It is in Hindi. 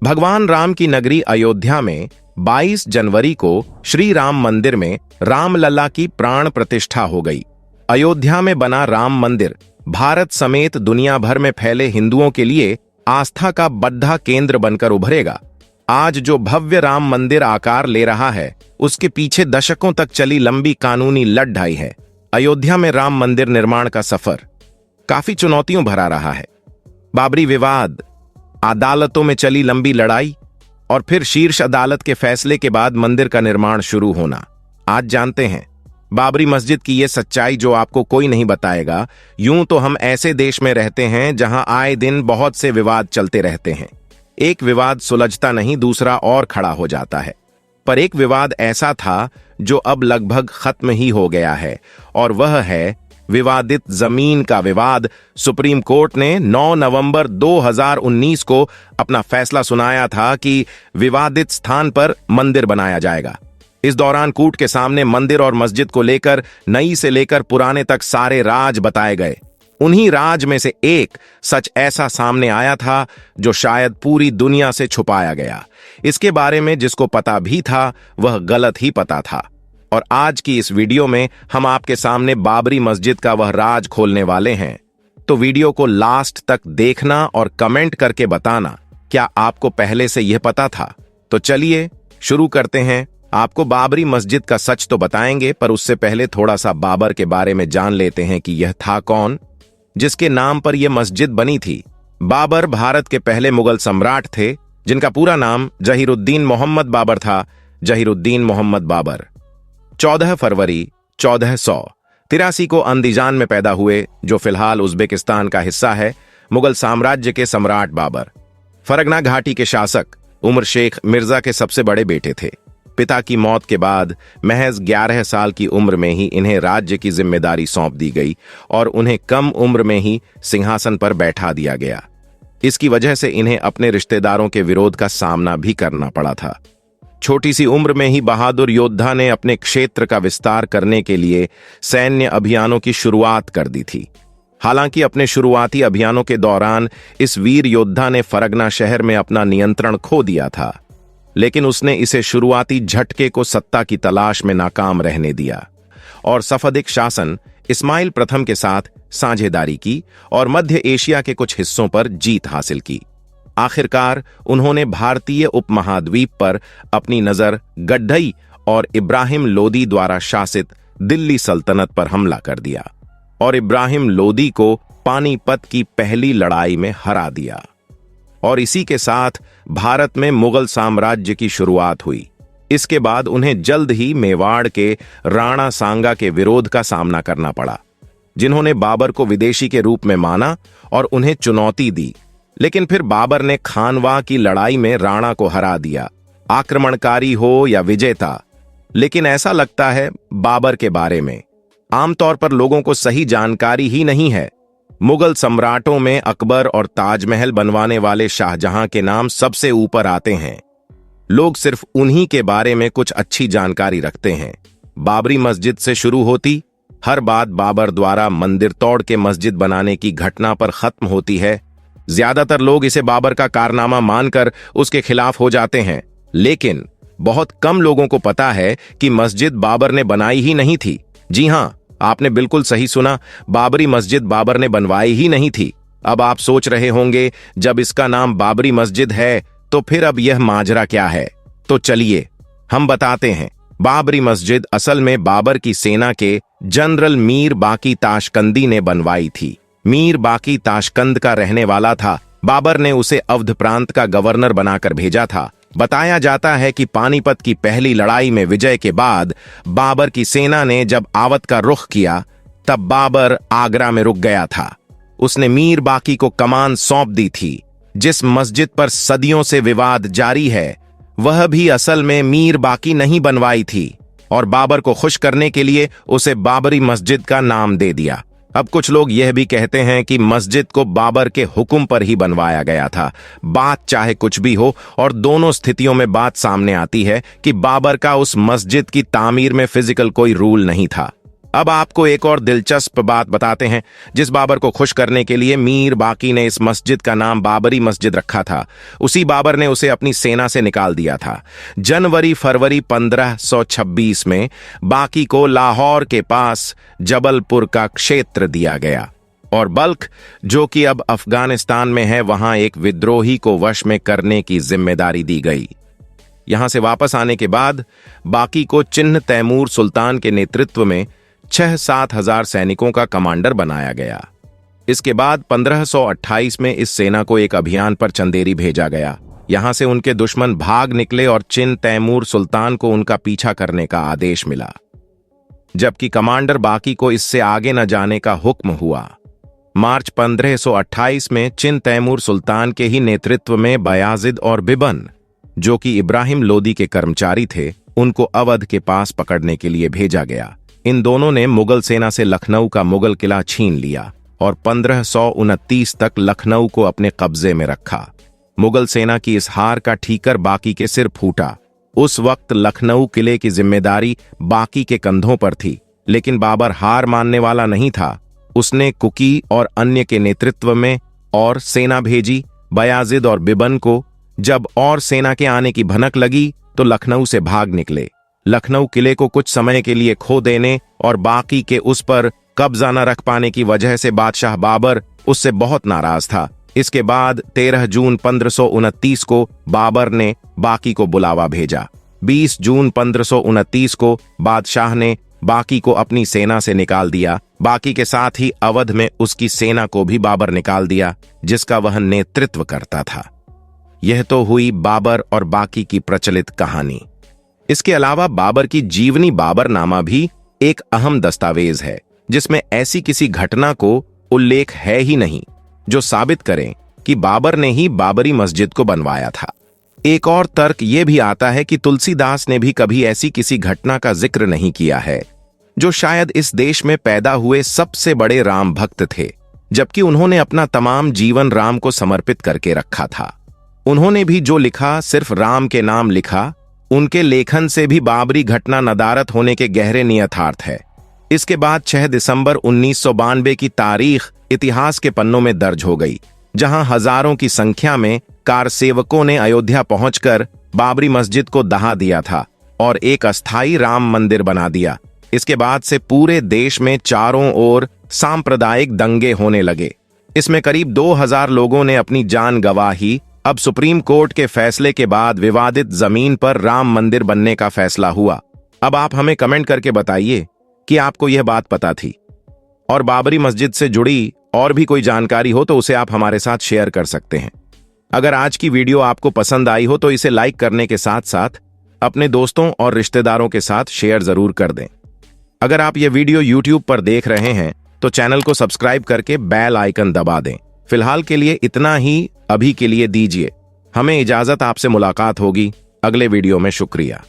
भगवान राम की नगरी अयोध्या में 22 जनवरी को श्री राम मंदिर में रामलला की प्राण प्रतिष्ठा हो गई। अयोध्या में बना राम मंदिर भारत समेत दुनिया भर में फैले हिंदुओं के लिए आस्था का बड़ा केंद्र बनकर उभरेगा। आज जो भव्य राम मंदिर आकार ले रहा है, उसके पीछे दशकों तक चली लंबी कानूनी लड़ाई है। अयोध्या में राम मंदिर निर्माण का सफर काफी चुनौतियों भरा रहा है। बाबरी विवाद, अदालतों में चली लंबी लड़ाई और फिर शीर्ष अदालत के फैसले के बाद मंदिर का निर्माण शुरू होना। आज जानते हैं बाबरी मस्जिद की यह सच्चाई जो आपको कोई नहीं बताएगा। यूं तो हम ऐसे देश में रहते हैं जहां आए दिन बहुत से विवाद चलते रहते हैं। एक विवाद सुलझता नहीं, दूसरा और खड़ा हो जाता है। पर एक विवाद ऐसा था जो अब लगभग खत्म ही हो गया है, और वह है विवादित जमीन का विवाद। सुप्रीम कोर्ट ने 9 नवंबर 2019 को अपना फैसला सुनाया था कि विवादित स्थान पर मंदिर बनाया जाएगा। इस दौरान कोर्ट के सामने मंदिर और मस्जिद को लेकर नई से लेकर पुराने तक सारे राज बताए गए। उन्हीं राज में से एक सच ऐसा सामने आया था जो शायद पूरी दुनिया से छुपाया गया। इसके बारे में जिसको पता भी था वह गलत ही पता था। और आज की इस वीडियो में हम आपके सामने बाबरी मस्जिद का वह राज खोलने वाले हैं। तो वीडियो को लास्ट तक देखना और कमेंट करके बताना क्या आपको पहले से यह पता था। तो चलिए शुरू करते हैं। आपको बाबरी मस्जिद का सच तो बताएंगे, पर उससे पहले थोड़ा सा बाबर के बारे में जान लेते हैं कि यह था कौन जिसके नाम पर यह मस्जिद बनी थी। बाबर भारत के पहले मुगल सम्राट थे जिनका पूरा नाम जहीरुद्दीन मोहम्मद बाबर था। जहीरुद्दीन मोहम्मद बाबर 14 फरवरी 1483 को अंदीजान में पैदा हुए, जो फिलहाल उज्बेकिस्तान का हिस्सा है। मुगल साम्राज्य के सम्राट बाबर फरगना घाटी के शासक उमर शेख मिर्जा के सबसे बड़े बेटे थे। पिता की मौत के बाद महज 11 साल की उम्र में ही इन्हें राज्य की जिम्मेदारी सौंप दी गई और उन्हें कम उम्र में ही सिंहासन पर बैठा दिया गया। इसकी वजह से इन्हें अपने रिश्तेदारों के विरोध का सामना भी करना पड़ा था। छोटी सी उम्र में ही बहादुर योद्धा ने अपने क्षेत्र का विस्तार करने के लिए सैन्य अभियानों की शुरुआत कर दी थी। हालांकि अपने शुरुआती अभियानों के दौरान इस वीर योद्धा ने फरगना शहर में अपना नियंत्रण खो दिया था, लेकिन उसने इसे शुरुआती झटके को सत्ता की तलाश में नाकाम रहने दिया और सफदिक शासन इस्माइल प्रथम के साथ साझेदारी की और मध्य एशिया के कुछ हिस्सों पर जीत हासिल की। आखिरकार उन्होंने भारतीय उपमहाद्वीप पर अपनी नजर गड्ढई और इब्राहिम लोदी द्वारा शासित दिल्ली सल्तनत पर हमला कर दिया और इब्राहिम लोदी को पानीपत की पहली लड़ाई में हरा दिया। और इसी के साथ भारत में मुगल साम्राज्य की शुरुआत हुई। इसके बाद उन्हें जल्द ही मेवाड़ के राणा सांगा के विरोध का सामना करना पड़ा, जिन्होंने बाबर को विदेशी के रूप में माना और उन्हें चुनौती दी। लेकिन फिर बाबर ने खानवा की लड़ाई में राणा को हरा दिया। आक्रमणकारी हो या विजेता, लेकिन ऐसा लगता है बाबर के बारे में आमतौर पर लोगों को सही जानकारी ही नहीं है। मुगल सम्राटों में अकबर और ताजमहल बनवाने वाले शाहजहां के नाम सबसे ऊपर आते हैं। लोग सिर्फ उन्हीं के बारे में कुछ अच्छी जानकारी रखते हैं। बाबरी मस्जिद से शुरू होती हर बात बाबर द्वारा मंदिर तोड़ के मस्जिद बनाने की घटना पर खत्म होती है। ज्यादातर लोग इसे बाबर का कारनामा मानकर उसके खिलाफ हो जाते हैं, लेकिन बहुत कम लोगों को पता है कि मस्जिद बाबर ने बनाई ही नहीं थी। जी हां, आपने बिल्कुल सही सुना, बाबरी मस्जिद बाबर ने बनवाई ही नहीं थी। अब आप सोच रहे होंगे जब इसका नाम बाबरी मस्जिद है तो फिर अब यह माजरा क्या है। तो चलिए हम बताते हैं। बाबरी मस्जिद असल में बाबर की सेना के जनरल मीर बाकी ताशकंदी ने बनवाई थी। मीर बाकी ताशकंद का रहने वाला था। बाबर ने उसे अवध प्रांत का गवर्नर बनाकर भेजा था। बताया जाता है कि पानीपत की पहली लड़ाई में विजय के बाद बाबर की सेना ने जब आवध का रुख किया, तब बाबर आगरा में रुक गया था। उसने मीर बाकी को कमान सौंप दी थी। जिस मस्जिद पर सदियों से विवाद जारी है, वह भी असल में मीर बाकी नहीं बनवाई थी और बाबर को खुश करने के लिए उसे बाबरी मस्जिद का नाम दे दिया। अब कुछ लोग यह भी कहते हैं कि मस्जिद को बाबर के हुक्म पर ही बनवाया गया था। बात चाहे कुछ भी हो, और दोनों स्थितियों में बात सामने आती है कि बाबर का उस मस्जिद की तामीर में फिजिकल कोई रूल नहीं था। अब आपको एक और दिलचस्प बात बताते हैं। जिस बाबर को खुश करने के लिए मीर बाकी ने इस मस्जिद का नाम बाबरी मस्जिद रखा था, उसी बाबर ने उसे अपनी सेना से निकाल दिया था। जनवरी फरवरी 1526 में बाकी को लाहौर के पास जबलपुर का क्षेत्र दिया गया और बल्ख, जो कि अब अफगानिस्तान में है, वहां एक विद्रोही को वश में करने की जिम्मेदारी दी गई। यहां से वापस आने के बाद बाकी को चिन्ह तैमूर सुल्तान के नेतृत्व में 6-7 हजार सैनिकों का कमांडर बनाया गया। इसके बाद 1528 में इस सेना को एक अभियान पर चंदेरी भेजा गया। यहां से उनके दुश्मन भाग निकले और चिन्ह तैमूर सुल्तान को उनका पीछा करने का आदेश मिला, जबकि कमांडर बाकी को इससे आगे न जाने का हुक्म हुआ। मार्च 1528 में चिन्ह तैमूर सुल्तान के ही नेतृत्व में बयाजिद और बिबन, जो कि इब्राहिम लोदी के कर्मचारी थे, उनको अवध के पास पकड़ने के लिए भेजा गया। इन दोनों ने मुगल सेना से लखनऊ का मुगल किला छीन लिया और 1529 तक लखनऊ को अपने कब्जे में रखा। मुगल सेना की इस हार का ठीकर बाकी के सिर फूटा। उस वक्त लखनऊ किले की जिम्मेदारी बाकी के कंधों पर थी, लेकिन बाबर हार मानने वाला नहीं था। उसने कुकी और अन्य के नेतृत्व में और सेना भेजी। बयाजिद और बिबन को जब और सेना के आने की भनक लगी तो लखनऊ से भाग निकले। लखनऊ किले को कुछ समय के लिए खो देने और बाकी के उस पर कब्जा न रख पाने की वजह से बादशाह बाबर उससे बहुत नाराज था। इसके बाद 13 जून 1529 को बाबर ने बाकी को बुलावा भेजा। 20 जून 1529 को बादशाह ने बाकी को अपनी सेना से निकाल दिया। बाकी के साथ ही अवध में उसकी सेना को भी बाबर निकाल दिया, जिसका वह नेतृत्व करता था। यह तो हुई बाबर और बाकी की प्रचलित कहानी। इसके अलावा बाबर की जीवनी बाबरनामा भी एक अहम दस्तावेज है, जिसमें ऐसी किसी घटना को उल्लेख है ही नहीं जो साबित करें कि बाबर ने ही बाबरी मस्जिद को बनवाया था। एक और तर्क यह भी आता है कि तुलसीदास ने भी कभी ऐसी किसी घटना का जिक्र नहीं किया है, जो शायद इस देश में पैदा हुए सबसे बड़े राम भक्त थे, जबकि उन्होंने अपना तमाम जीवन राम को समर्पित करके रखा था। उन्होंने भी जो लिखा सिर्फ राम के नाम लिखा। उनके लेखन से भी बाबरी घटना नदारत होने के गहरे नियतार्थ है। इसके बाद 6 दिसंबर 1992 की तारीख इतिहास के पन्नों में दर्ज हो गई, जहां हजारों की संख्या में कारसेवकों ने अयोध्या पहुंचकर बाबरी मस्जिद को दहा दिया था और एक अस्थायी राम मंदिर बना दिया। इसके बाद से पूरे देश में चारों ओर सांप्रदायिक दंगे होने लगे। इसमें करीब 2000 लोगों ने अपनी जान गंवाई। अब सुप्रीम कोर्ट के फैसले के बाद विवादित जमीन पर राम मंदिर बनने का फैसला हुआ। अब आप हमें कमेंट करके बताइए कि आपको यह बात पता थी, और बाबरी मस्जिद से जुड़ी और भी कोई जानकारी हो तो उसे आप हमारे साथ शेयर कर सकते हैं। अगर आज की वीडियो आपको पसंद आई हो तो इसे लाइक करने के साथ साथ अपने दोस्तों और रिश्तेदारों के साथ शेयर जरूर कर दें। अगर आप यह वीडियो YouTube पर देख रहे हैं तो चैनल को सब्सक्राइब करके बेल आइकन दबा दें। फिलहाल के लिए इतना ही अभी के लिए दीजिए। हमें इजाजत, आपसे मुलाकात होगी अगले वीडियो में। शुक्रिया।